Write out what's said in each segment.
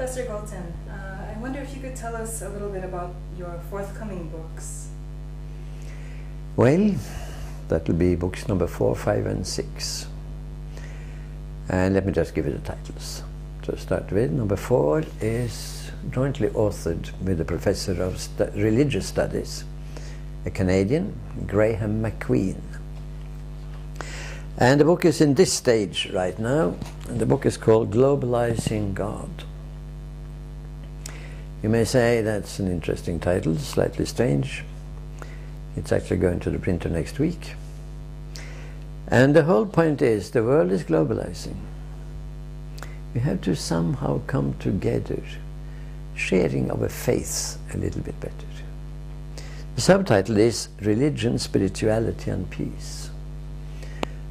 Professor Galtung, I wonder if you could tell us a little bit about your forthcoming books. Well, that will be books number 4, 5 and 6. And let me just give you the titles. To start with, number 4 is jointly authored with the Professor of Religious Studies, a Canadian, Graham McQueen. And the book is in this stage right now, and the book is called Globalizing God. You may say that's an interesting title, slightly strange. It's actually going to the printer next week. And the whole point is, the world is globalizing. We have to somehow come together, sharing our faith a little bit better. The subtitle is Religion, Spirituality and Peace.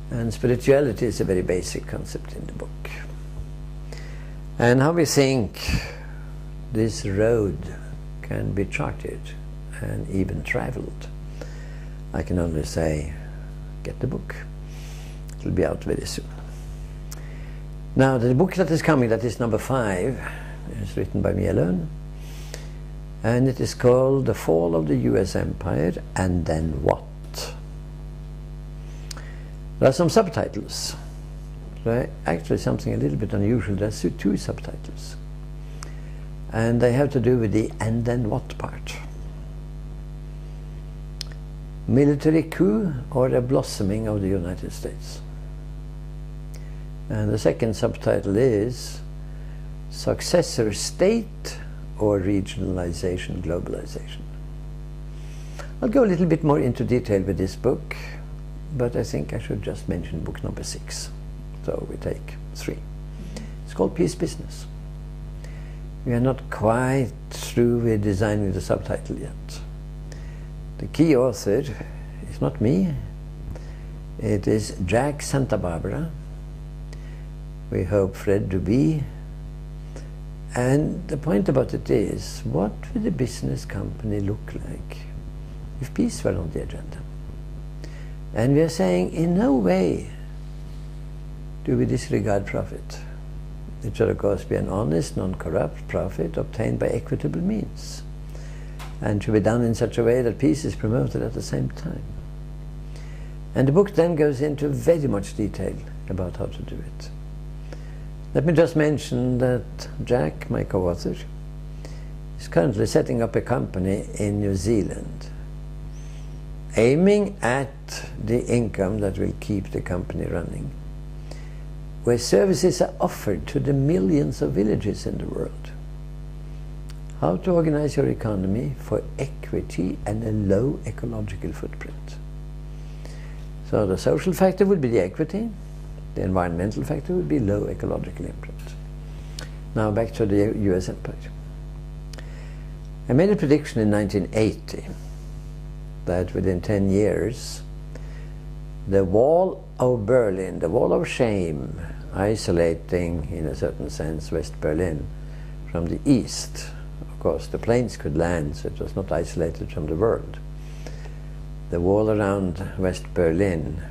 And spirituality is a very basic concept in the book. And how we think this road can be charted and even traveled, I can only say, get the book. It will be out very soon. Now, the book that is coming, that is number 5, is written by me alone. And it is called The Fall of the US Empire, and Then What? There are some subtitles. So actually something a little bit unusual. There's 2 subtitles. And they have to do with the and then what part. Military coup or a blossoming of the United States. And the second subtitle is Successor State or Regionalization, Globalization. I'll go a little bit more into detail with this book, but I think I should just mention book number 6. So we take 3. It's called Peace Business. We are not quite through with designing the subtitle yet. The key author is not me. It is Jack Santa Barbara. We hope Fred to be. And the point about it is, what would a business company look like if peace were on the agenda? And we are saying, in no way do we disregard profit. It should, of course, be an honest, non-corrupt profit obtained by equitable means, and should be done in such a way that peace is promoted at the same time. And the book then goes into very much detail about how to do it. Let me just mention that Jack, my co-author, is currently setting up a company in New Zealand, aiming at the income that will keep the company running, where services are offered to the millions of villages in the world. How to organize your economy for equity and a low ecological footprint. So the social factor would be the equity, the environmental factor would be low ecological imprint. Now back to the US Empire. I made a prediction in 1980 that within 10 years the wall of Berlin, the wall of shame, isolating in a certain sense West Berlin from the east. Of course the planes could land, so it was not isolated from the world. The wall around West Berlin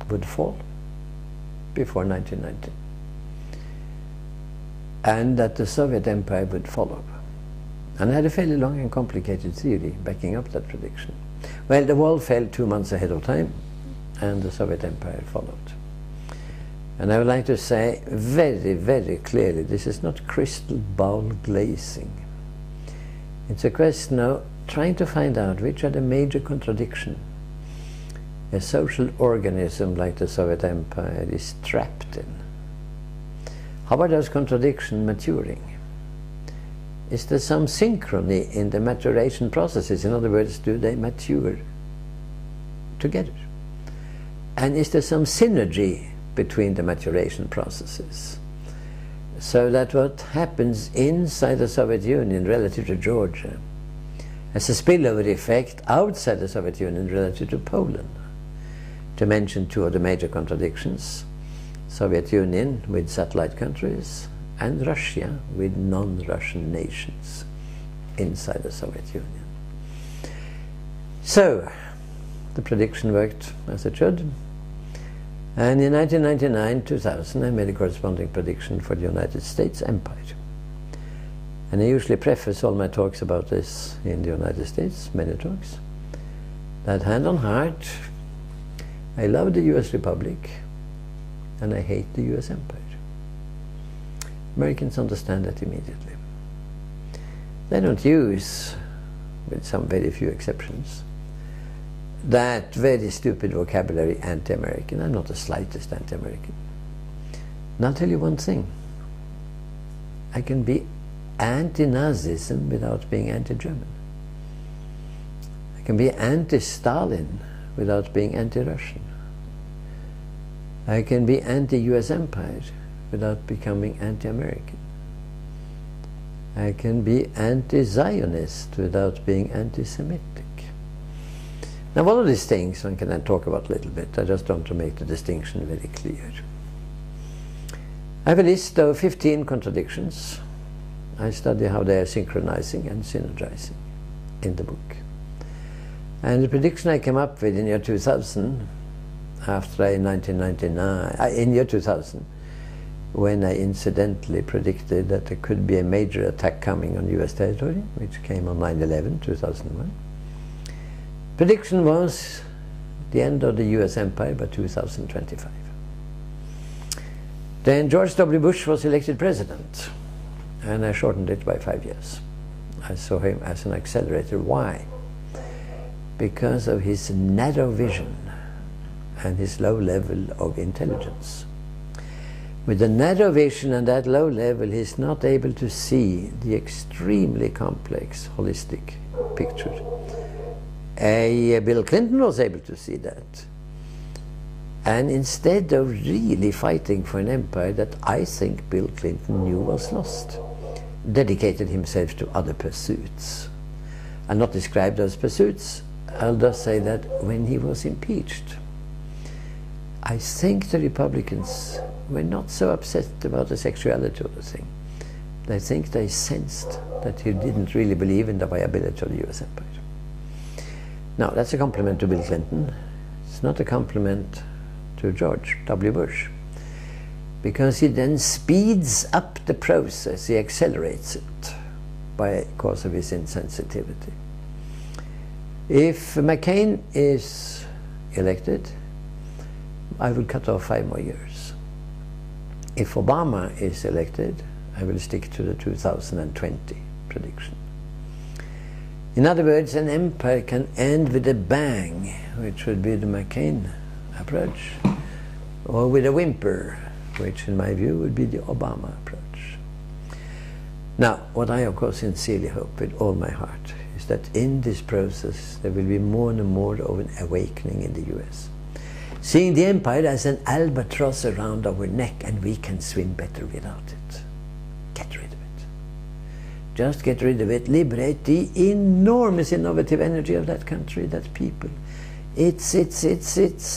would fall before 1990, and that the Soviet Empire would follow. And I had a fairly long and complicated theory backing up that prediction. Well, the wall fell 2 months ahead of time, and the Soviet Empire followed. And I would like to say very, very clearly, this is not crystal ball glazing. It's a question of trying to find out which are the major contradictions a social organism like the Soviet Empire is trapped in. How are those contradictions maturing? Is there some synchrony in the maturation processes? In other words, do they mature together? And is there some synergy between the maturation processes? So that what happens inside the Soviet Union relative to Georgia has a spillover effect outside the Soviet Union relative to Poland. To mention 2 of the major contradictions, Soviet Union with satellite countries and Russia with non-Russian nations inside the Soviet Union. So, the prediction worked as it should. And in 1999-2000 I made a corresponding prediction for the United States Empire. And I usually preface all my talks about this in the United States, many talks, that hand on heart, I love the US Republic and I hate the US Empire. Americans understand that immediately. They don't use, with some very few exceptions, that very stupid vocabulary, anti-American. I'm not the slightest anti-American. And I'll tell you one thing. I can be anti-Nazism without being anti-German. I can be anti-Stalin without being anti-Russian. I can be anti-US Empire without becoming anti-American. I can be anti-Zionist without being anti-Semitic. Now, all of these things one can then talk about a little bit. I just want to make the distinction very clear. I have a list of 15 contradictions. I study how they are synchronizing and synergizing in the book. And the prediction I came up with in year 2000, after in 1999, in year 2000, when I incidentally predicted that there could be a major attack coming on US territory, which came on 9/11, 2001. Prediction was the end of the US empire by 2025. Then George W. Bush was elected president, and I shortened it by 5 years. I saw him as an accelerator. Why? Because of his narrow vision and his low level of intelligence. With the narrow vision and that low level, he's not able to see the extremely complex, holistic picture. Bill Clinton was able to see that. And instead of really fighting for an empire that I think Bill Clinton knew was lost, dedicated himself to other pursuits. I'll not describe those pursuits. I'll just say that when he was impeached, I think the Republicans were not so upset about the sexuality of the thing. I think they sensed that he didn't really believe in the viability of the US empire. Now, that's a compliment to Bill Clinton. It's not a compliment to George W. Bush, because he then speeds up the process, he accelerates it because of his insensitivity. If McCain is elected, I will cut off 5 more years. If Obama is elected, I will stick to the 2020 prediction. In other words, an empire can end with a bang, which would be the McCain approach, or with a whimper, which in my view would be the Obama approach. Now, what I of course sincerely hope with all my heart is that in this process there will be more and more of an awakening in the US. Seeing the empire as an albatross around our neck, and we can swim better without it. Get rid of it. Just get rid of it. Liberate the enormous innovative energy of that country, that people. It's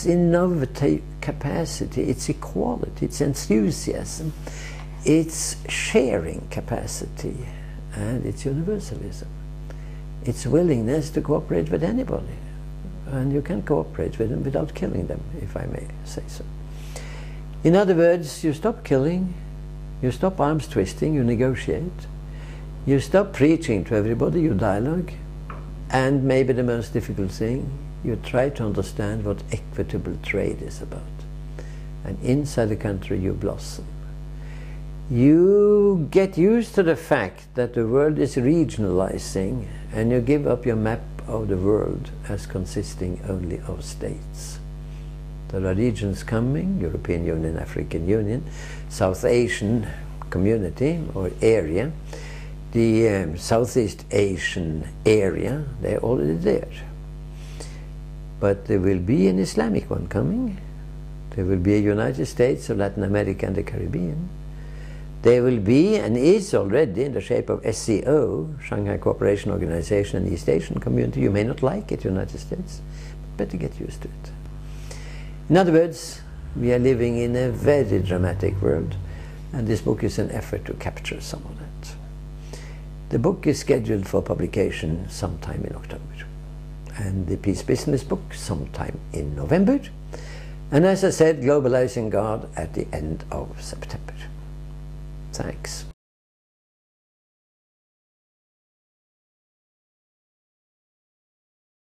innovative capacity, it's equality, it's enthusiasm, it's sharing capacity, and it's universalism. It's willingness to cooperate with anybody. And you can cooperate with them without killing them, if I may say so. In other words, you stop killing, you stop arms twisting, you negotiate, you stop preaching to everybody, you dialogue, and maybe the most difficult thing, you try to understand what equitable trade is about. And inside the country you blossom. You get used to the fact that the world is regionalizing, and you give up your map of the world as consisting only of states. There are regions coming, European Union, African Union, South Asian community or area, the Southeast Asian area, they're already there. But there will be an Islamic one coming. There will be a United States of Latin America and the Caribbean. There will be, and is already, in the shape of SCO, Shanghai Cooperation Organization, and East Asian Community. You may not like it, United States, but better get used to it. In other words, we are living in a very dramatic world, and this book is an effort to capture some of that. The book is scheduled for publication sometime in October, and the Peace Business book sometime in November, and as I said, Globalizing God at the end of September. Thanks.